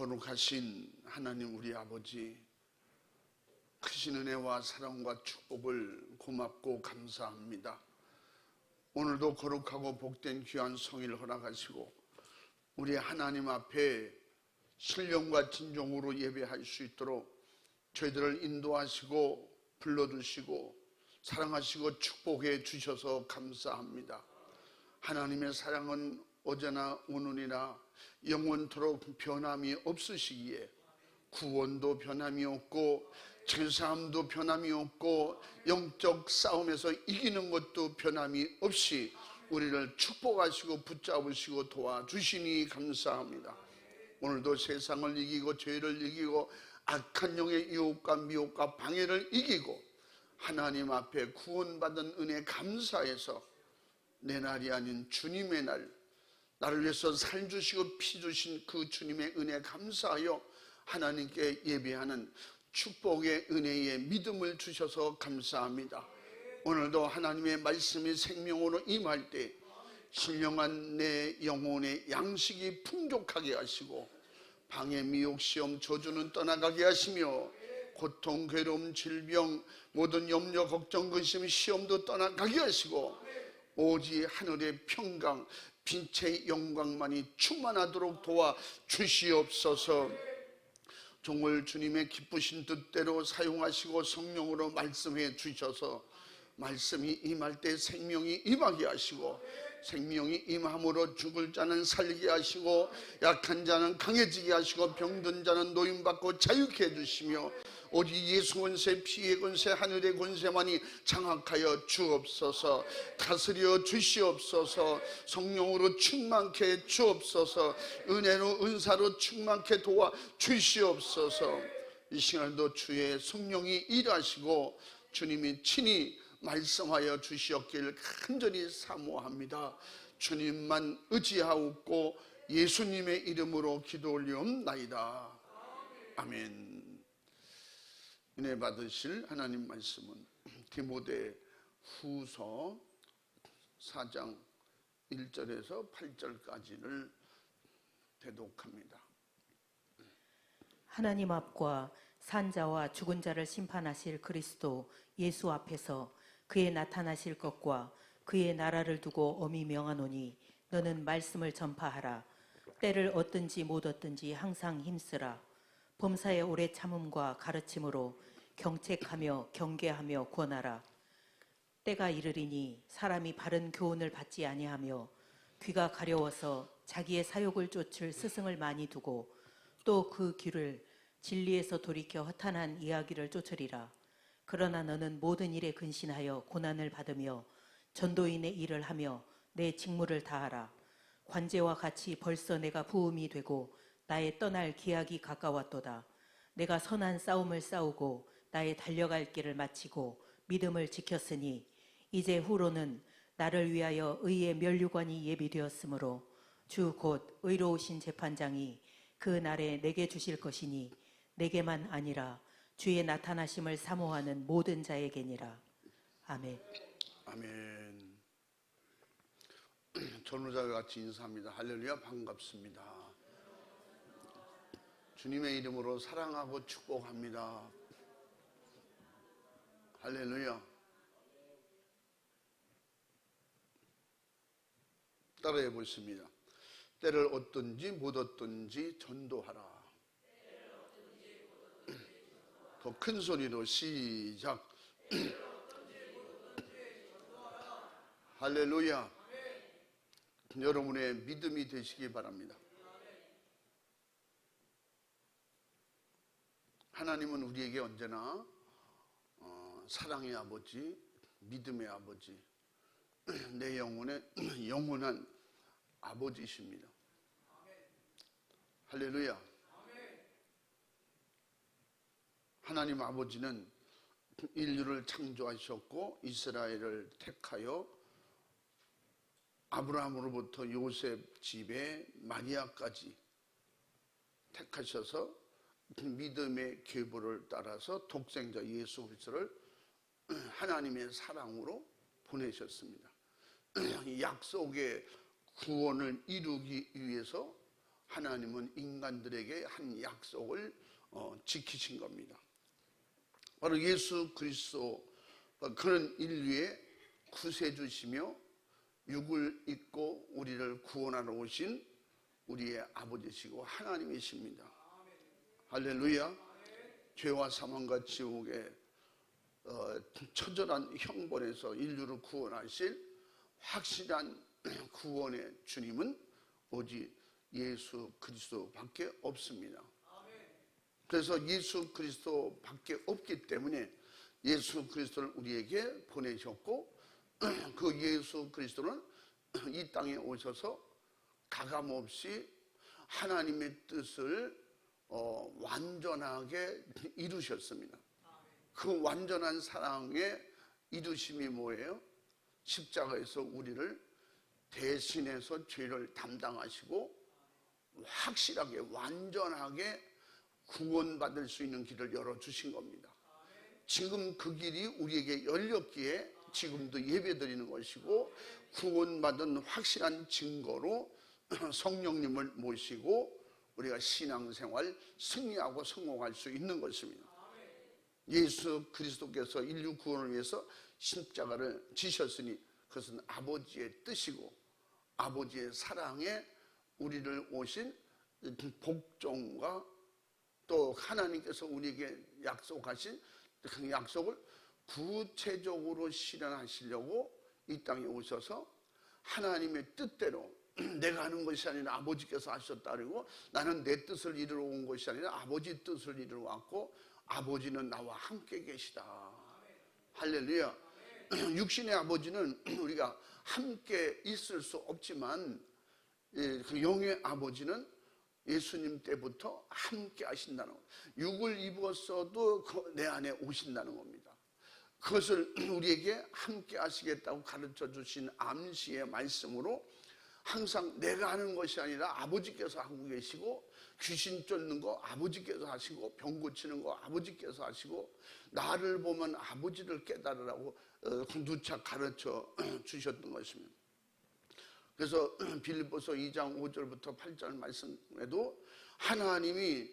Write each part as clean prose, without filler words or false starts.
거룩하신 하나님 우리 아버지, 크신 은혜와 사랑과 축복을 고맙고 감사합니다. 오늘도 거룩하고 복된 귀한 성일을 허락하시고 우리 하나님 앞에 신령과 진정으로 예배할 수 있도록 저희들을 인도하시고 불러주시고 사랑하시고 축복해 주셔서 감사합니다. 하나님의 사랑은 어제나 오늘이나 영원토록 변함이 없으시기에 구원도 변함이 없고 죄사함도 변함이 없고 영적 싸움에서 이기는 것도 변함이 없이 우리를 축복하시고 붙잡으시고 도와주시니 감사합니다. 오늘도 세상을 이기고 죄를 이기고 악한 영의 유혹과 미혹과 방해를 이기고 하나님 앞에 구원받은 은혜 감사해서 내 날이 아닌 주님의 날, 나를 위해서 살 주시고 피 주신 그 주님의 은혜 감사하여 하나님께 예배하는 축복의 은혜의 믿음을 주셔서 감사합니다. 오늘도 하나님의 말씀이 생명으로 임할 때 신령한 내 영혼의 양식이 풍족하게 하시고 방해, 미혹, 시험, 저주는 떠나가게 하시며 고통, 괴로움, 질병, 모든 염려, 걱정, 근심, 시험도 떠나가게 하시고 오직 하늘의 평강, 빛의 영광만이 충만하도록 도와 주시옵소서. 종을 주님의 기쁘신 뜻대로 사용하시고 성령으로 말씀해 주셔서 말씀이 임할 때 생명이 임하게 하시고 생명이 임함으로 죽을 자는 살게 하시고 약한 자는 강해지게 하시고 병든 자는 노임받고 자유케 해주시며 오직 예수 권세, 피의 권세, 하늘의 권세만이 장악하여 주옵소서. 다스려 주시옵소서. 성령으로 충만케 주옵소서. 은혜로 은사로 충만케 도와 주시옵소서. 이 시간도 주의 성령이 일하시고 주님이 친히 말씀하여 주시었길 간절히 사모합니다. 주님만 의지하옵고 예수님의 이름으로 기도 올리옵나이다. 아멘. 은혜 받으실 하나님 말씀은 디모데 후서 4장 1절에서 8절까지를 대독합니다. 하나님 앞과 산자와 죽은 자를 심판하실 그리스도 예수 앞에서 그의 나타나실 것과 그의 나라를 두고 엄히 명하노니 너는 말씀을 전파하라. 때를 얻든지 못 얻든지 항상 힘쓰라. 범사의 오래 참음과 가르침으로 경책하며 경계하며 권하라. 때가 이르리니 사람이 바른 교훈을 받지 아니하며 귀가 가려워서 자기의 사욕을 쫓을 스승을 많이 두고 또 그 귀를 진리에서 돌이켜 허탄한 이야기를 쫓으리라. 그러나 너는 모든 일에 근신하여 고난을 받으며 전도인의 일을 하며 내 직무를 다하라. 관제와 같이 벌써 내가 부음이 되고 나의 떠날 기약이 가까웠도다. 내가 선한 싸움을 싸우고 나의 달려갈 길을 마치고 믿음을 지켰으니 이제 후로는 나를 위하여 의의 면류관이 예비되었으므로 주 곧 의로우신 재판장이 그 날에 내게 주실 것이니 내게만 아니라 주의 나타나심을 사모하는 모든 자에게니라. 아멘. 아멘. 전우자와 같이 인사합니다. 할렐루야, 반갑습니다. 주님의 이름으로 사랑하고 축복합니다. 할렐루야. 따라해 보겠습니다. 때를 얻든지 못 얻든지 전도하라. 더 큰 소리로 시작. 할렐루야. 여러분의 믿음이 되시기 바랍니다. 하나님은 우리에게 언제나 사랑의 아버지, 믿음의 아버지, 내 영혼의 영원한 아버지이십니다. 할렐루야. 하나님 아버지는 인류를 창조하셨고 이스라엘을 택하여 아브라함으로부터 요셉 집에 마리아까지 택하셔서 믿음의 계보를 따라서 독생자 예수 그리스도를 하나님의 사랑으로 보내셨습니다. 약속의 구원을 이루기 위해서 하나님은 인간들에게 한 약속을 지키신 겁니다. 바로 예수 그리스도, 그는 인류의 구세주시며 육을 입고 우리를 구원하러 오신 우리의 아버지시고 하나님이십니다. 할렐루야. 죄와 사망과 지옥의 처절한 형벌에서 인류를 구원하실 확실한 구원의 주님은 오직 예수 그리스도밖에 없습니다. 그래서 예수 그리스도밖에 없기 때문에 예수 그리스도를 우리에게 보내셨고, 그 예수 그리스도는 이 땅에 오셔서 가감없이 하나님의 뜻을 완전하게 이루셨습니다. 그 완전한 사랑의 이루심이 뭐예요? 십자가에서 우리를 대신해서 죄를 담당하시고 확실하게 완전하게 구원받을 수 있는 길을 열어주신 겁니다. 지금 그 길이 우리에게 열렸기에 지금도 예배드리는 것이고, 구원받은 확실한 증거로 성령님을 모시고 우리가 신앙생활 승리하고 성공할 수 있는 것입니다. 예수 그리스도께서 인류 구원을 위해서 십자가를 지셨으니 그것은 아버지의 뜻이고 아버지의 사랑에 우리를 오신 복종과 또 하나님께서 우리에게 약속하신 그 약속을 구체적으로 실현하시려고 이 땅에 오셔서 하나님의 뜻대로 내가 하는 것이 아니라 아버지께서 하셨다. 그리고 나는 내 뜻을 이루러 온 것이 아니라 아버지 뜻을 이루러 왔고 아버지는 나와 함께 계시다. 할렐루야. 육신의 아버지는 우리가 함께 있을 수 없지만 그 영의 아버지는 예수님 때부터 함께 하신다는 것. 육을 입었어도 내 안에 오신다는 겁니다. 그것을 우리에게 함께 하시겠다고 가르쳐 주신 암시의 말씀으로 항상 내가 하는 것이 아니라 아버지께서 하고 계시고, 귀신 쫓는 거 아버지께서 하시고, 병 고치는 거 아버지께서 하시고, 나를 보면 아버지를 깨달으라고 누차 가르쳐 주셨던 것입니다. 그래서 빌립보서 2장 5절부터 8절 말씀에도 하나님이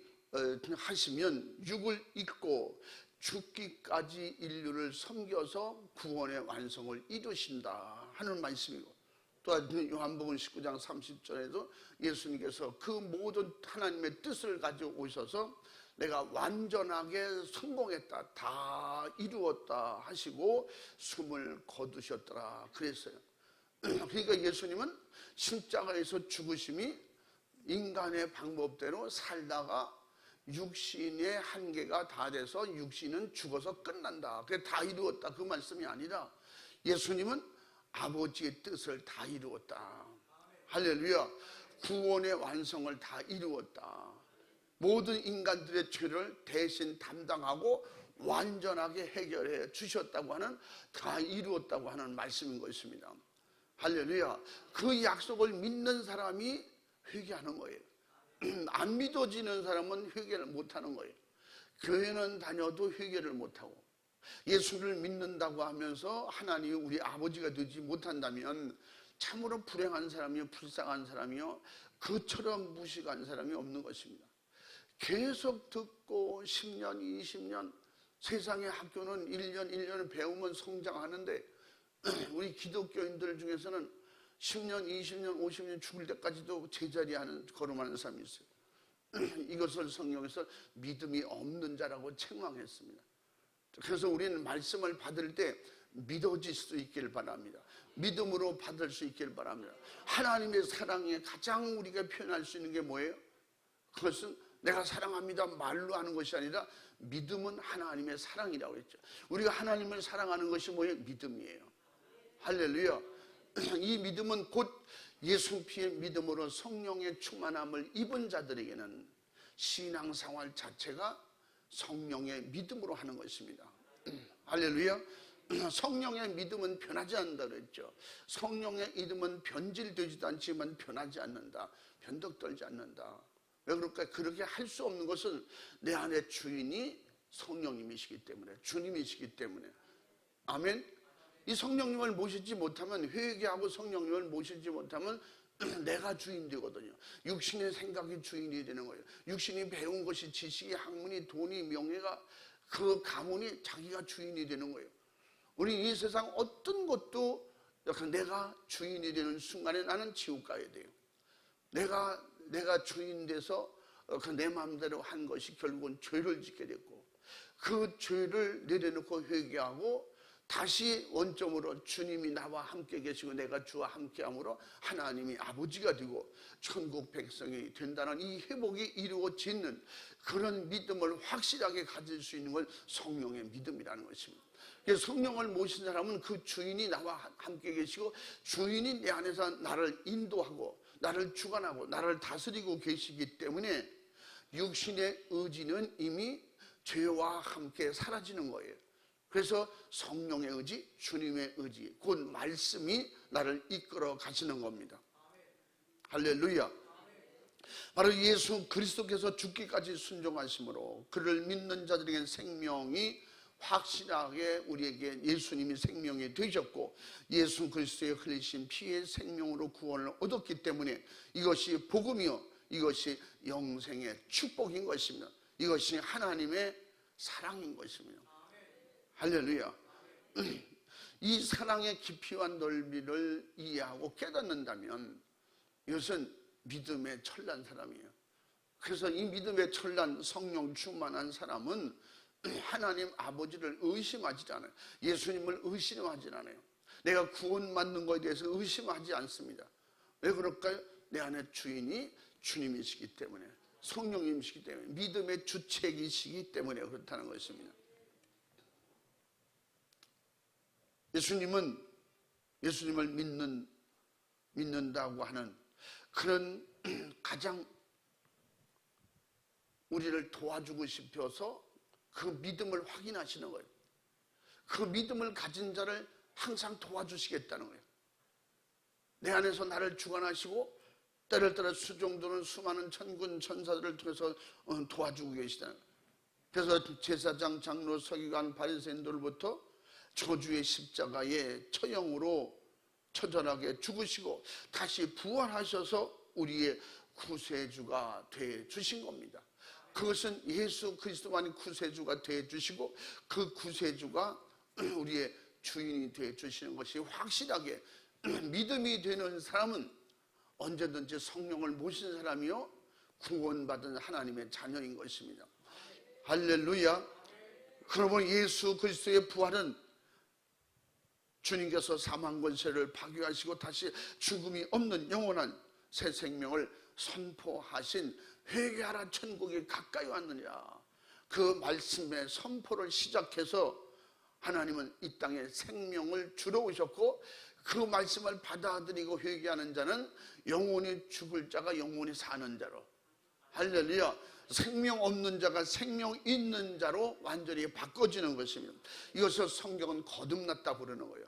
하시면 육을 입고 죽기까지 인류를 섬겨서 구원의 완성을 이루신다 하는 말씀이고, 또한 요한복음 19장 30절에도 예수님께서 그 모든 하나님의 뜻을 가지고 오셔서 내가 완전하게 성공했다, 다 이루었다 하시고 숨을 거두셨더라 그랬어요. 그러니까 예수님은 십자가에서 죽으심이 인간의 방법대로 살다가 육신의 한계가 다 돼서 육신은 죽어서 끝난다, 그게 다 이루었다 그 말씀이 아니라 예수님은 아버지의 뜻을 다 이루었다. 할렐루야. 구원의 완성을 다 이루었다. 모든 인간들의 죄를 대신 담당하고 완전하게 해결해 주셨다고 하는, 다 이루었다고 하는 말씀인 것입니다. 할렐루야. 그 약속을 믿는 사람이 회개하는 거예요. 안 믿어지는 사람은 회개를 못하는 거예요. 교회는 다녀도 회개를 못하고 예수를 믿는다고 하면서 하나님이 우리 아버지가 되지 못한다면 참으로 불행한 사람이요, 불쌍한 사람이요, 그처럼 무식한 사람이 없는 것입니다. 계속 듣고 10년, 20년, 세상의 학교는 1년, 1년을 배우면 성장하는데 우리 기독교인들 중에서는 10년, 20년, 50년 죽을 때까지도 제자리 걸음하는 사람이 있어요. 이것을 성경에서 믿음이 없는 자라고 책망했습니다. 그래서 우리는 말씀을 받을 때 믿어질 수 있길 바랍니다. 믿음으로 받을 수 있길 바랍니다. 하나님의 사랑에 가장 우리가 표현할 수 있는 게 뭐예요? 그것은 내가 사랑합니다 말로 하는 것이 아니라 믿음은 하나님의 사랑이라고 했죠. 우리가 하나님을 사랑하는 것이 뭐예요? 믿음이에요. 할렐루야. 이 믿음은 곧 예수 피의 믿음으로 성령의 충만함을 입은 자들에게는 신앙생활 자체가 성령의 믿음으로 하는 것입니다. 할렐루야. 성령의 믿음은 변하지 않는다 그랬죠. 성령의 믿음은 변질되지도 않지만 변하지 않는다, 변덕떨지 않는다. 왜 그럴까? 그렇게 할 수 없는 것은 내 안에 주인이 성령님이시기 때문에, 주님이시기 때문에. 아멘. 이 성령님을 모시지 못하면, 회개하고 성령님을 모시지 못하면 내가 주인 되거든요. 육신의 생각이 주인이 되는 거예요. 육신이 배운 것이 지식이 학문이 돈이 명예가 그 가문이 자기가 주인이 되는 거예요. 우리 이 세상 어떤 것도 내가 주인이 되는 순간에 나는 지옥 가야 돼요. 내가 주인 돼서 내 마음대로 한 것이 결국은 죄를 짓게 됐고 그 죄를 내려놓고 회개하고 다시 원점으로 주님이 나와 함께 계시고 내가 주와 함께함으로 하나님이 아버지가 되고 천국 백성이 된다는 이 회복이 이루어지는 그런 믿음을 확실하게 가질 수 있는 건 성령의 믿음이라는 것입니다. 성령을 모신 사람은 그 주인이 나와 함께 계시고 주인이 내 안에서 나를 인도하고 나를 주관하고 나를 다스리고 계시기 때문에 육신의 의지는 이미 죄와 함께 사라지는 거예요. 그래서 성령의 의지, 주님의 의지, 곧 말씀이 나를 이끌어 가시는 겁니다. 할렐루야. 바로 예수 그리스도께서 죽기까지 순종하심으로 그를 믿는 자들에게 생명이 확실하게 우리에게 예수님이 생명이 되셨고 예수 그리스도의 흘리신 피의 생명으로 구원을 얻었기 때문에 이것이 복음이요 이것이 영생의 축복인 것입니다. 이것이 하나님의 사랑인 것입니다. 할렐루야. 이 사랑의 깊이와 넓이를 이해하고 깨닫는다면 이것은 믿음의 철난 사람이에요. 그래서 이 믿음의 철난 성령 충만한 사람은 하나님 아버지를 의심하지 않아요. 예수님을 의심하지 않아요. 내가 구원받는 것에 대해서 의심하지 않습니다. 왜 그럴까요? 내 안에 주인이 주님이시기 때문에 성령님이시기 때문에 믿음의 주체이시기 때문에 그렇다는 것입니다. 예수님을 믿는다고 하는 그런 가장 우리를 도와주고 싶어서 그 믿음을 확인하시는 거예요. 그 믿음을 가진 자를 항상 도와주시겠다는 거예요. 내 안에서 나를 주관하시고 때를 따라 수종도는 수많은 천군 천사들을 통해서 도와주고 계시다는 거예요. 그래서 제사장, 장로, 서기관, 바리새인들부터 저주의 십자가의 처형으로 처절하게 죽으시고 다시 부활하셔서 우리의 구세주가 되어 주신 겁니다. 그것은 예수 그리스도만이 구세주가 되어 주시고 그 구세주가 우리의 주인이 되어 주시는 것이 확실하게 믿음이 되는 사람은 언제든지 성령을 모신 사람이요 구원받은 하나님의 자녀인 것입니다. 할렐루야. 그러면 예수 그리스도의 부활은 주님께서 사망 권세를 파괴하시고 다시 죽음이 없는 영원한 새 생명을 선포하신 회개하라 천국이 가까이 왔느니라 그 말씀의 선포를 시작해서 하나님은 이 땅에 생명을 주러 오셨고 그 말씀을 받아들이고 회개하는 자는 영원히 죽을 자가 영원히 사는 자로 할렐루야. 생명 없는 자가 생명 있는 자로 완전히 바꿔지는 것입니다. 이것을 성경은 거듭났다 부르는 거예요.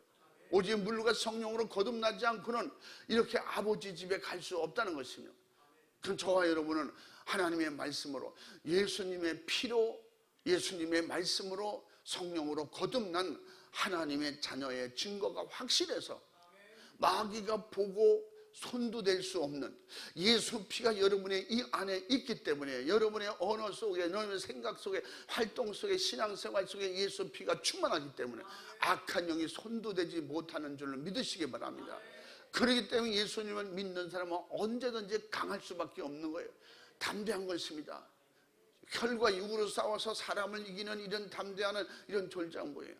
오직 물과 성령으로 거듭나지 않고는 이렇게 아버지 집에 갈 수 없다는 것입니다. 그럼 저와 여러분은 하나님의 말씀으로 예수님의 피로 예수님의 말씀으로 성령으로 거듭난 하나님의 자녀의 증거가 확실해서 마귀가 보고 손도 댈 수 없는 예수 피가 여러분의 이 안에 있기 때문에 여러분의 언어 속에 여러분의 생각 속에 활동 속에 신앙생활 속에 예수 피가 충만하기 때문에 악한 영이 손도 대지 못하는 줄을 믿으시기 바랍니다. 그렇기 때문에 예수님을 믿는 사람은 언제든지 강할 수밖에 없는 거예요. 담대한 것입니다. 혈과 육으로 싸워서 사람을 이기는 이런 담대한 이런 졸장보예요.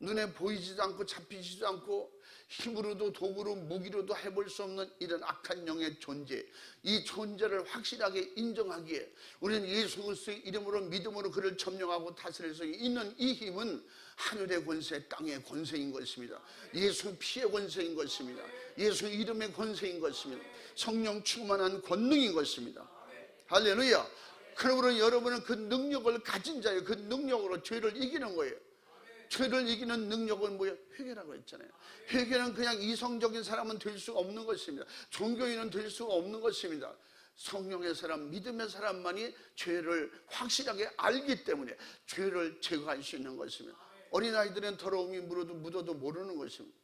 눈에 보이지도 않고 잡히지도 않고 힘으로도 도구로 무기로도 해볼 수 없는 이런 악한 영의 존재, 이 존재를 확실하게 인정하기에 우리는 예수 그리스도의 이름으로 믿음으로 그를 점령하고 다스릴 수 있는 이 힘은 하늘의 권세, 땅의 권세인 것입니다. 예수 피의 권세인 것입니다. 예수 이름의 권세인 것입니다. 성령 충만한 권능인 것입니다. 할렐루야. 그러므로 여러분은 그 능력을 가진 자예요. 그 능력으로 죄를 이기는 거예요. 죄를 이기는 능력은 뭐예요? 회개라고 했잖아요. 회개는 그냥 이성적인 사람은 될 수가 없는 것입니다. 종교인은 될 수가 없는 것입니다. 성령의 사람, 믿음의 사람만이 죄를 확실하게 알기 때문에 죄를 제거할 수 있는 것입니다. 어린아이들은 더러움이 묻어도 모르는 것입니다.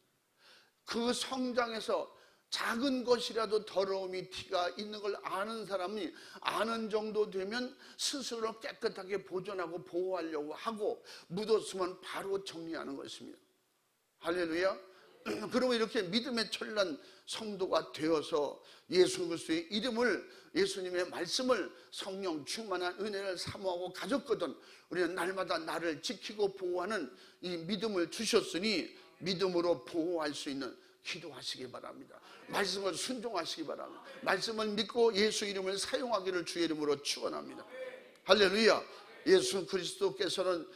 그 성장에서 작은 것이라도 더러움이 티가 있는 걸 아는 사람이 아는 정도 되면 스스로 깨끗하게 보존하고 보호하려고 하고 묻었으면 바로 정리하는 것입니다. 할렐루야. 그리고 이렇게 믿음의 철난 성도가 되어서 예수 그리스도의 이름을, 예수님의 말씀을, 성령 충만한 은혜를 사모하고 가졌거든. 우리는 날마다 나를 지키고 보호하는 이 믿음을 주셨으니 믿음으로 보호할 수 있는 기도하시기 바랍니다. 말씀을 순종하시기 바랍니다. 말씀을 믿고 예수 이름을 사용하기를 주의 이름으로 축원합니다. 할렐루야. 예수 그리스도께서는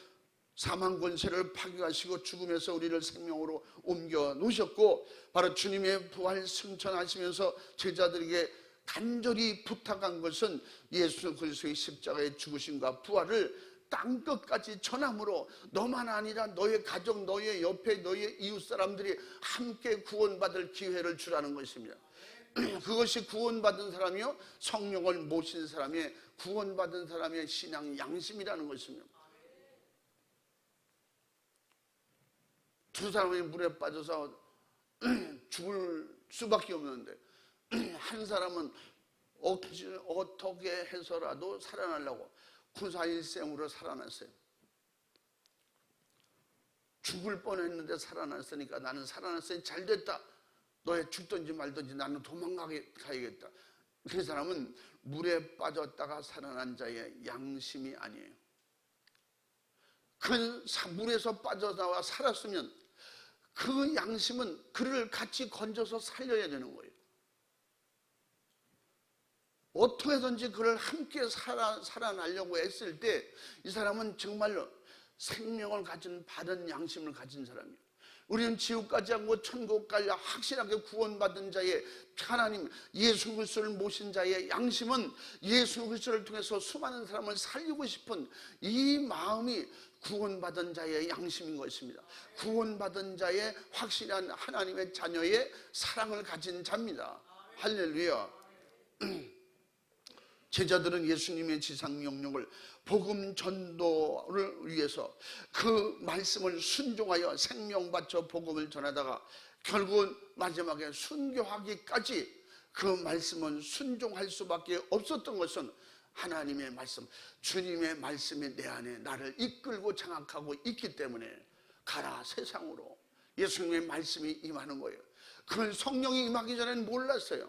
사망 권세를 파괴하시고 죽음에서 우리를 생명으로 옮겨 놓으셨고, 바로 주님의 부활 승천하시면서 제자들에게 간절히 부탁한 것은 예수 그리스도의 십자가의 죽으심과 부활을 땅끝까지 전함으로 너만 아니라 너의 가족, 너의 옆에 너의 이웃 사람들이 함께 구원받을 기회를 주라는 것입니다. 그것이 구원받은 사람이요, 성령을 모신 사람의, 구원받은 사람의 신앙 양심이라는 것입니다. 두 사람이 물에 빠져서 죽을 수밖에 없는데 한 사람은 어떻게 해서라도 살아나려고 구사일생으로 살아났어요. 죽을 뻔했는데 살아났으니까 나는 살아났으니 잘됐다. 너의 죽든지 말든지 나는 도망가야겠다. 그 사람은 물에 빠졌다가 살아난 자의 양심이 아니에요. 그 물에서 빠져나와 살았으면 그 양심은 그를 같이 건져서 살려야 되는 거예요. 어떻게든지 그를 함께 살아나려고 했을 때 이 사람은 정말로 생명을 가진 바른 양심을 가진 사람이에요. 우리는 지옥 가지 않고 천국 가려 확실하게 구원받은 자의, 하나님 예수 그리스도를 모신 자의 양심은 예수 그리스도를 통해서 수많은 사람을 살리고 싶은 이 마음이 구원받은 자의 양심인 것입니다. 구원받은 자의 확실한 하나님의 자녀의 사랑을 가진 자입니다. 할렐루야. 제자들은 예수님의 지상 명령을, 복음 전도를 위해서 그 말씀을 순종하여 생명 바쳐 복음을 전하다가 결국은 마지막에 순교하기까지 그 말씀은 순종할 수밖에 없었던 것은 하나님의 말씀, 주님의 말씀이 내 안에 나를 이끌고 장악하고 있기 때문에 가라 세상으로, 예수님의 말씀이 임하는 거예요. 그건 성령이 임하기 전에는 몰랐어요.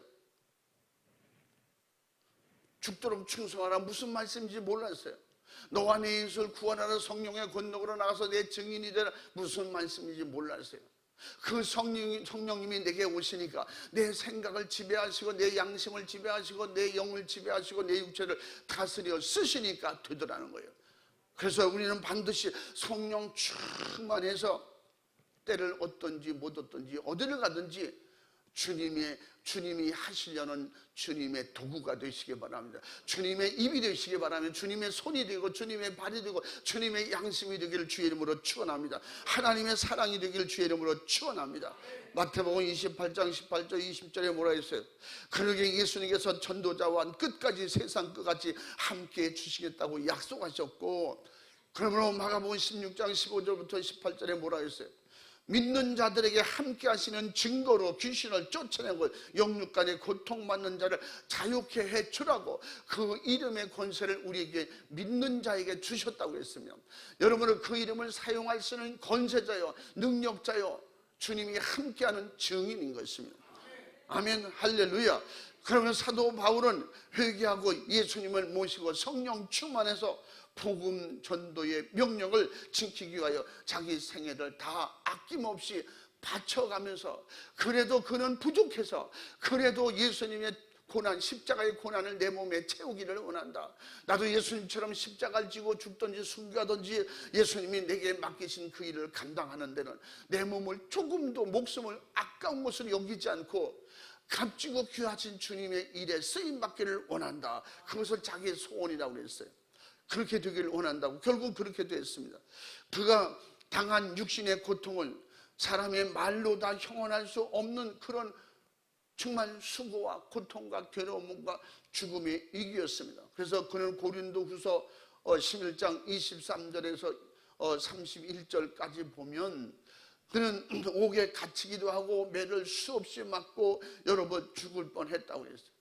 죽도록 충성하라 무슨 말씀인지 몰랐어요. 너와 내 이웃을 구원하라, 성령의 권능으로 나가서 내 증인이 되라 무슨 말씀인지 몰랐어요. 그 성령님이 내게 오시니까 내 생각을 지배하시고 내 양심을 지배하시고 내 영을 지배하시고 내 육체를 다스려 쓰시니까 되더라는 거예요. 그래서 우리는 반드시 성령 충만해서 때를 얻든지 못 얻든지 어디를 가든지 주님이 하시려는 주님의 도구가 되시기 바랍니다. 주님의 입이 되시기 바랍니다. 주님의 손이 되고 주님의 발이 되고 주님의 양심이 되기를 주의 이름으로 축원합니다. 하나님의 사랑이 되기를 주의 이름으로 축원합니다. 마태복음 28장 18절 20절에 뭐라 했어요? 그러게 예수님께서 전도자와 끝까지 세상 끝까지 함께 주시겠다고 약속하셨고, 그러므로 마가복음 16장 15절부터 18절에 뭐라 했어요? 믿는 자들에게 함께 하시는 증거로 귀신을 쫓아내고 영육간에 고통받는 자를 자유케 해주라고 그 이름의 권세를 우리에게 믿는 자에게 주셨다고 했으며, 여러분은 그 이름을 사용할 수 있는 권세자요 능력자요 주님이 함께하는 증인인 것입니다. 아멘. 할렐루야. 그러면 사도 바울은 회개하고 예수님을 모시고 성령 충만해서 복음 전도의 명령을 지키기 위하여 자기 생애를 다 아낌없이 바쳐가면서, 그래도 그는 부족해서 그래도 예수님의 고난, 십자가의 고난을 내 몸에 채우기를 원한다. 나도 예수님처럼 십자가를 지고 죽든지 순교하든지 예수님이 내게 맡기신 그 일을 감당하는 데는 내 몸을 조금도 목숨을 아까운 것을 여기지 않고 값지고 귀하신 주님의 일에 쓰임받기를 원한다. 그것을 자기의 소원이라고 그랬어요. 그렇게 되기를 원한다고. 결국 그렇게 됐습니다. 그가 당한 육신의 고통을 사람의 말로 다 형언할 수 없는 그런 정말 수고와 고통과 괴로움과 죽음의 위기였습니다. 그래서 그는 고린도후서 11장 23절에서 31절까지 보면 그는 옥에 갇히기도 하고 매를 수없이 맞고 여러 번 죽을 뻔했다고 했어요.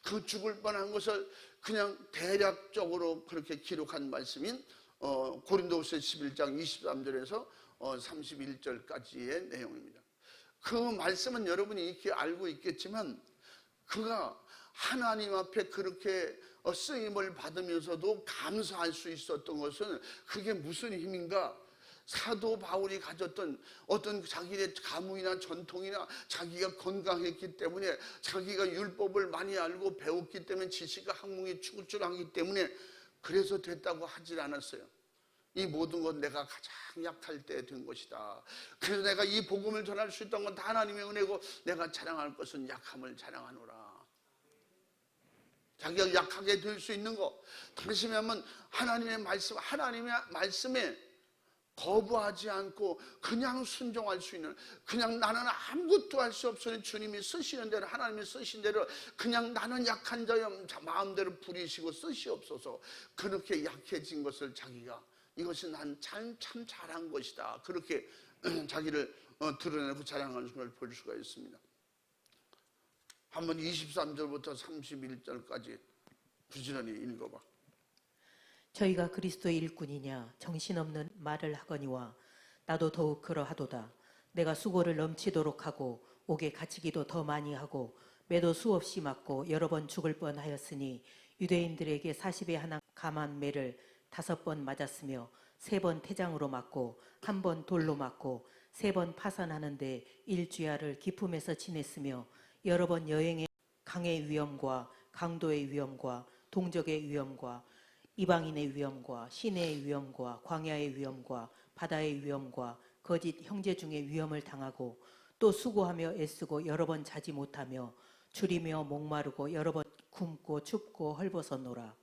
그 죽을 뻔한 것을 그냥 대략적으로 그렇게 기록한 말씀인 고린도후서 11장 23절에서 31절까지의 내용입니다. 그 말씀은 여러분이 익히 알고 있겠지만 그가 하나님 앞에 그렇게 쓰임을 받으면서도 감사할 수 있었던 것은 그게 무슨 힘인가? 사도 바울이 가졌던 어떤 자기의 가문이나 전통이나 자기가 건강했기 때문에 자기가 율법을 많이 알고 배웠기 때문에 지식과 학문이 출중하기 때문에 그래서 됐다고 하질 않았어요. 이 모든 건 내가 가장 약할 때 된 것이다. 그래서 내가 이 복음을 전할 수 있던 건 다 하나님의 은혜고 내가 자랑할 것은 약함을 자랑하노라. 자기가 약하게 될 수 있는 거, 다시 하면 하나님의 말씀에 거부하지 않고 그냥 순종할 수 있는, 그냥 나는 아무것도 할 수 없으니 주님이 쓰시는 대로, 하나님이 쓰신 대로 그냥 나는 약한 자여 마음대로 부리시고 쓰시옵소서. 그렇게 약해진 것을 자기가 이것이 난 참 잘한 것이다, 그렇게 자기를 드러내고 자랑하는 것을 볼 수가 있습니다. 한번 23절부터 31절까지 부지런히 읽어봐. 저희가 그리스도의 일꾼이냐 정신없는 말을 하거니와 나도 더욱 그러하도다. 내가 수고를 넘치도록 하고 옥에 갇히기도 더 많이 하고 매도 수없이 맞고 여러 번 죽을 뻔하였으니 유대인들에게 40에 하나 감한 매를 5번 맞았으며 3번 태장으로 맞고 1번 돌로 맞고 3번 파산하는데 일주야를 기품에서 지냈으며 여러 번 여행에 강의 위험과 강도의 위험과 동적의 위험과 이방인의 위험과 시내의 위험과 광야의 위험과 바다의 위험과 거짓 형제 중의 위험을 당하고 또 수고하며 애쓰고 여러 번 자지 못하며 줄이며 목마르고 여러 번 굶고 춥고 헐벗었노라.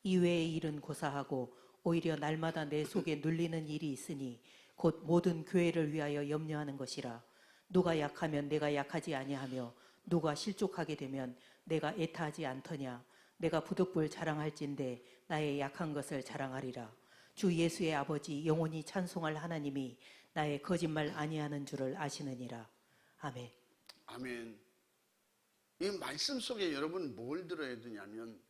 이외의 일은 고사하고 오히려 날마다 내 속에 눌리는 일이 있으니 곧 모든 교회를 위하여 염려하는 것이라. 누가 약하면 내가 약하지 아니하며 누가 실족하게 되면 내가 애타하지 않더냐. 내가 부득불 자랑할진대 나의 약한 것을 자랑하리라. 주 예수의 아버지 영원히 찬송할 하나님이 나의 거짓말 아니하는 줄을 아시느니라. 아멘. 아멘. 이 말씀 속에 여러분 뭘 들어야 되냐면,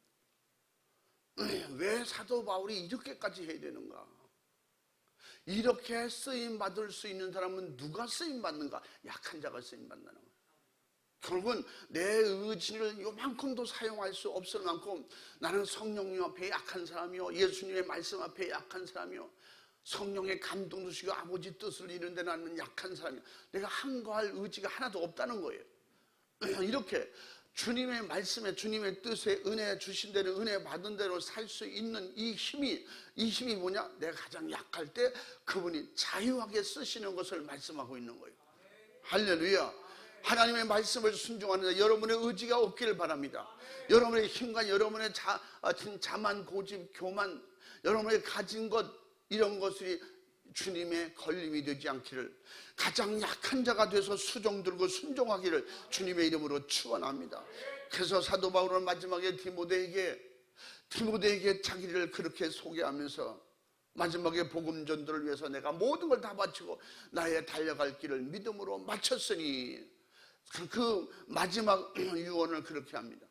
왜 사도 바울이 이렇게까지 해야 되는가? 이렇게 쓰임 받을 수 있는 사람은 누가 쓰임 받는가? 약한 자가 쓰임 받는 거예요. 결국은 내 의지를 요만큼도 사용할 수 없을 만큼 나는 성령님 앞에 약한 사람이요, 예수님의 말씀 앞에 약한 사람이요, 성령의 감동도 주시고 아버지 뜻을 이루는데 나는 약한 사람이요, 내가 항거할 의지가 하나도 없다는 거예요. 이렇게 주님의 말씀에, 주님의 뜻에 은혜 주신 대로, 은혜 받은 대로 살 수 있는 이 힘이 뭐냐? 내가 가장 약할 때 그분이 자유하게 쓰시는 것을 말씀하고 있는 거예요. 할렐루야. 하나님의 말씀을 순종하는 여러분의 의지가 없기를 바랍니다. 여러분의 힘과 여러분의 자만, 고집, 교만, 여러분의 가진 것, 이런 것이 주님의 걸림이 되지 않기를, 가장 약한 자가 돼서 수종 들고 순종하기를 주님의 이름으로 축원합니다. 그래서 사도 바울은 마지막에 디모데에게 자기를 그렇게 소개하면서 마지막에 복음 전도를 위해서 내가 모든 걸 다 바치고 나의 달려갈 길을 믿음으로 마쳤으니, 그 마지막 유언을 그렇게 합니다.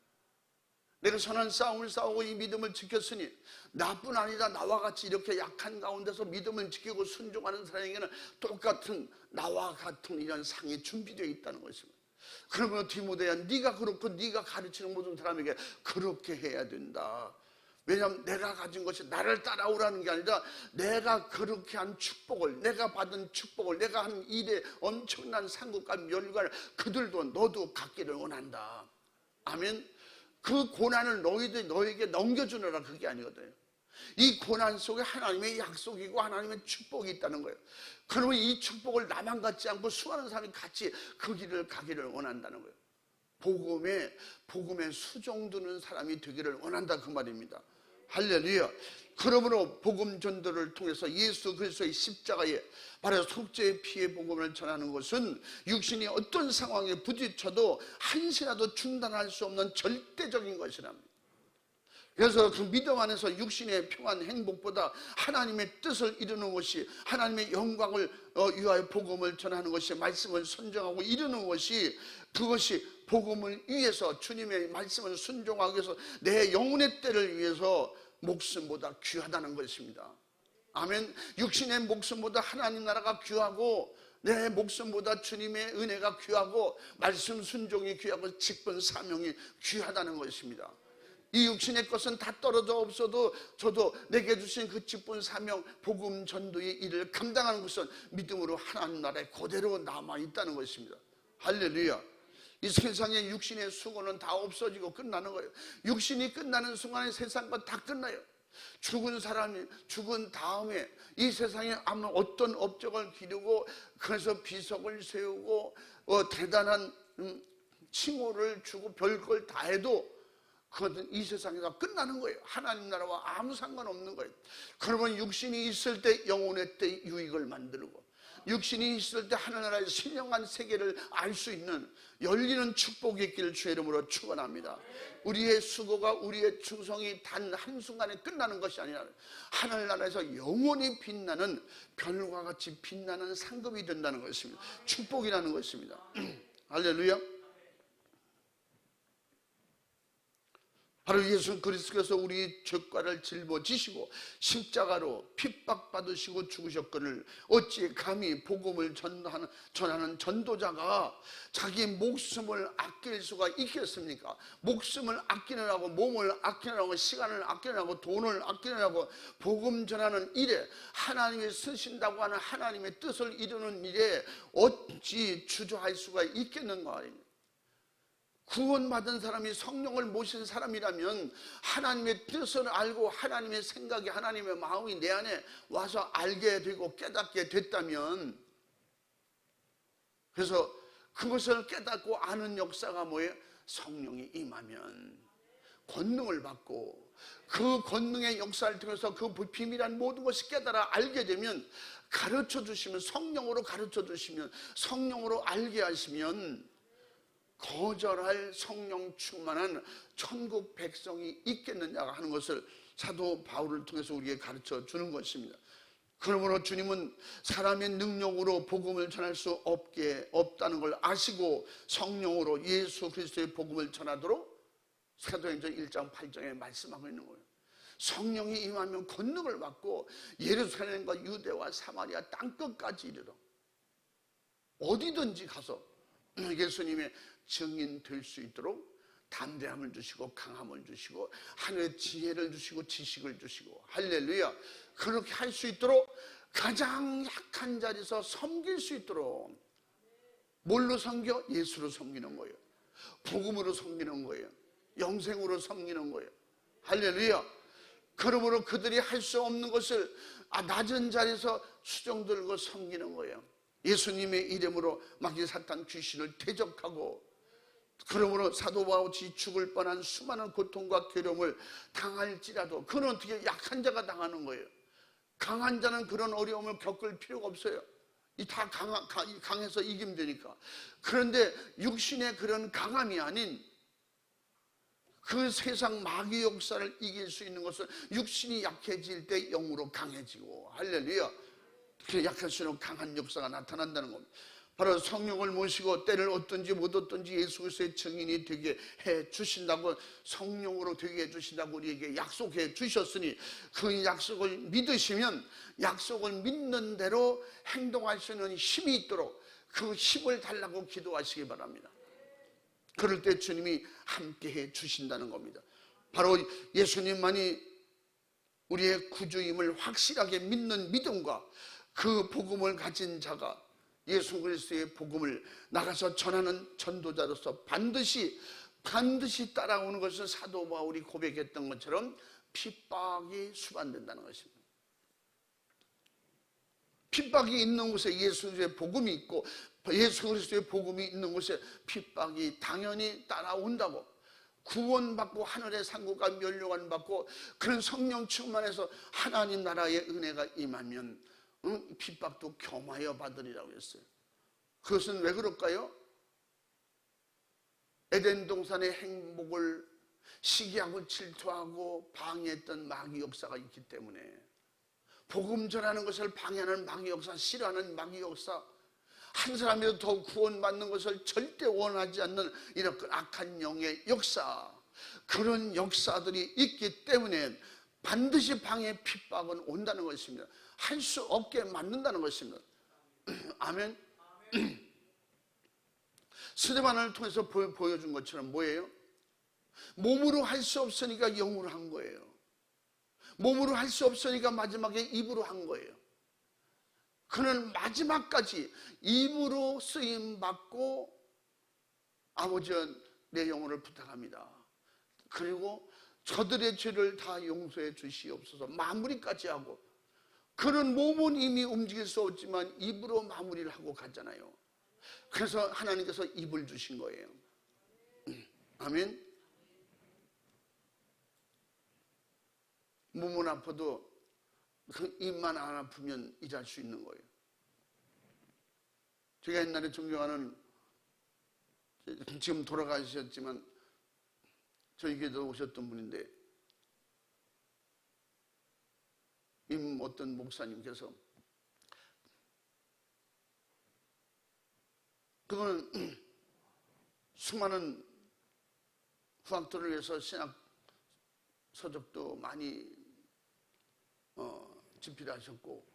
내가 선한 싸움을 싸우고 이 믿음을 지켰으니 나뿐 아니라 나와 같이 이렇게 약한 가운데서 믿음을 지키고 순종하는 사람에게는 똑같은 나와 같은 이런 상이 준비되어 있다는 것입니다. 그러면 디모데야, 네가 그렇고 네가 가르치는 모든 사람에게 그렇게 해야 된다. 왜냐하면 내가 가진 것이 나를 따라오라는 게 아니라 내가 그렇게 한 축복을, 내가 받은 축복을, 내가 한 일에 엄청난 상급과 멸관을 그들도 너도 갖기를 원한다. 아멘. 그 고난을 너에게 넘겨주느라 그게 아니거든요. 이 고난 속에 하나님의 약속이고 하나님의 축복이 있다는 거예요. 그러면 이 축복을 나만 갖지 않고 수많은 사람이 같이 그 길을 가기를 원한다는 거예요. 복음에 수종드는 사람이 되기를 원한다, 그 말입니다. 할렐루야. 그러므로 복음 전도를 통해서 예수 그리스도의 십자가에 바로 속죄의 피의 복음을 전하는 것은 육신이 어떤 상황에 부딪혀도 한시라도 중단할 수 없는 절대적인 것이랍니다. 그래서 그 믿음 안에서 육신의 평안 행복보다 하나님의 뜻을 이루는 것이, 하나님의 영광을 위하여 복음을 전하는 것이, 말씀을 순종하고 이루는 것이, 그것이 복음을 위해서, 주님의 말씀을 순종하기 위해서, 내 영혼의 때를 위해서 목숨보다 귀하다는 것입니다. 아멘. 육신의 목숨보다 하나님 나라가 귀하고, 내 목숨보다 주님의 은혜가 귀하고, 말씀 순종이 귀하고, 직분 사명이 귀하다는 것입니다. 이 육신의 것은 다 떨어져 없어도 저도 내게 주신 그 직분 사명, 복음 전도의 일을 감당하는 것은 믿음으로 하나님 나라에 그대로 남아있다는 것입니다. 할렐루야. 이 세상의 육신의 수고는 다 없어지고 끝나는 거예요. 육신이 끝나는 순간에 세상 건 다 끝나요. 죽은 사람이 죽은 다음에 이 세상에 아무 어떤 업적을 기르고, 그래서 비석을 세우고 대단한 칭호를 주고 별걸 다 해도 그것은 이 세상에서 끝나는 거예요. 하나님 나라와 아무 상관없는 거예요. 그러면 육신이 있을 때 영혼의 때 유익을 만들고, 육신이 있을 때 하늘나라의 신령한 세계를 알 수 있는 열리는 축복이 있기를 주의 이름으로 축원합니다. 우리의 수고가, 우리의 충성이 단 한순간에 끝나는 것이 아니라 하늘나라에서 영원히 빛나는, 별과 같이 빛나는 상급이 된다는 것입니다. 축복이라는 것입니다. 할렐루야. 바로 예수 그리스도께서 우리 죄과를 짊어지시고 십자가로 핍박받으시고 죽으셨거늘 어찌 감히 복음을 전하는 전도자가 자기 목숨을 아낄 수가 있겠습니까? 목숨을 아끼느라고, 몸을 아끼느라고, 시간을 아끼느라고, 돈을 아끼느라고 복음 전하는 일에, 하나님이 쓰신다고 하는 하나님의 뜻을 이루는 일에 어찌 주저할 수가 있겠는가? 구원받은 사람이, 성령을 모신 사람이라면 하나님의 뜻을 알고 하나님의 생각이, 하나님의 마음이 내 안에 와서 알게 되고 깨닫게 됐다면, 그래서 그것을 깨닫고 아는 역사가 뭐예요? 성령이 임하면 권능을 받고, 그 권능의 역사를 통해서 그 비밀한 모든 것이 깨달아 알게 되면, 가르쳐 주시면, 성령으로 가르쳐 주시면, 성령으로 알게 하시면 거절할 성령 충만한 천국 백성이 있겠느냐 하는 것을 사도 바울을 통해서 우리에게 가르쳐 주는 것입니다. 그러므로 주님은 사람의 능력으로 복음을 전할 수 없다는 걸 아시고 성령으로 예수 그리스도의 복음을 전하도록 사도행전 1장 8장에 말씀하고 있는 거예요. 성령이 임하면 권능을 받고 예루살렘과 유대와 사마리아 땅끝까지 이르러 어디든지 가서 예수님의 증인 될 수 있도록 담대함을 주시고 강함을 주시고 하늘의 지혜를 주시고 지식을 주시고, 할렐루야. 그렇게 할 수 있도록 가장 약한 자리에서 섬길 수 있도록, 뭘로 섬겨? 예수로 섬기는 거예요. 복음으로 섬기는 거예요. 영생으로 섬기는 거예요. 할렐루야. 그러므로 그들이 할 수 없는 것을 낮은 자리에서 수종 들고 섬기는 거예요. 예수님의 이름으로 마귀 사탄 귀신을 대적하고, 그러므로 사도 바울이 죽을 뻔한 수많은 고통과 괴로움을 당할지라도 그는 어떻게 약한 자가 당하는 거예요. 강한 자는 그런 어려움을 겪을 필요가 없어요. 다 강해서 이기면 되니까. 그런데 육신의 그런 강함이 아닌 그 세상 마귀 역사를 이길 수 있는 것은 육신이 약해질 때 영으로 강해지고, 할렐루야. 그 약할 수 있는 강한 역사가 나타난다는 겁니다. 바로 성령을 모시고 때를 얻든지 못 얻든지 예수 그리스도의 증인이 되게 해 주신다고, 성령으로 되게 해 주신다고 우리에게 약속해 주셨으니 그 약속을 믿으시면 약속을 믿는 대로 행동할 수 있는 힘이 있도록 그 힘을 달라고 기도하시기 바랍니다. 그럴 때 주님이 함께 해 주신다는 겁니다. 바로 예수님만이 우리의 구주임을 확실하게 믿는 믿음과 그 복음을 가진 자가 예수 그리스도의 복음을 나가서 전하는 전도자로서 반드시 따라오는 것은 사도 바울이 고백했던 것처럼 핍박이 수반된다는 것입니다. 핍박이 있는 곳에 예수 그리스도의 복음이 있고, 예수 그리스도의 복음이 있는 곳에 핍박이 당연히 따라온다고. 구원받고 하늘의 상고가 멸류관 받고 그런 성령 충만해서 하나님 나라의 은혜가 임하면 핍박도 겸하여 받으리라고 했어요. 그것은 왜 그럴까요? 에덴 동산의 행복을 시기하고 질투하고 방해했던 마귀 역사가 있기 때문에 복음 전하는 것을 방해하는 마귀 역사, 싫어하는 마귀 역사, 한 사람이라도 더 구원받는 것을 절대 원하지 않는 이런 악한 영의 역사, 그런 역사들이 있기 때문에 반드시 방해 핍박은 온다는 것입니다. 할 수 없게 만든다는 것입니다. 아멘. 스데반을 통해서 보여준 것처럼 뭐예요? 몸으로 할 수 없으니까 영으로 한 거예요. 몸으로 할 수 없으니까 마지막에 입으로 한 거예요. 그는 마지막까지 입으로 쓰임받고 아버지여 내 영혼을 부탁합니다. 그리고 저들의 죄를 다 용서해 주시옵소서 마무리까지 하고, 그는 몸은 이미 움직일 수 없지만 입으로 마무리를 하고 갔잖아요. 그래서 하나님께서 입을 주신 거예요. 아멘. 몸은 아파도 그 입만 안 아프면 일할 수 있는 거예요. 제가 옛날에 존경하는, 지금 돌아가셨지만 저희 교회도 오셨던 분인데, 어떤 목사님께서, 그분은 수많은 후학들을 위해서 신학 서적도 많이 집필하셨고,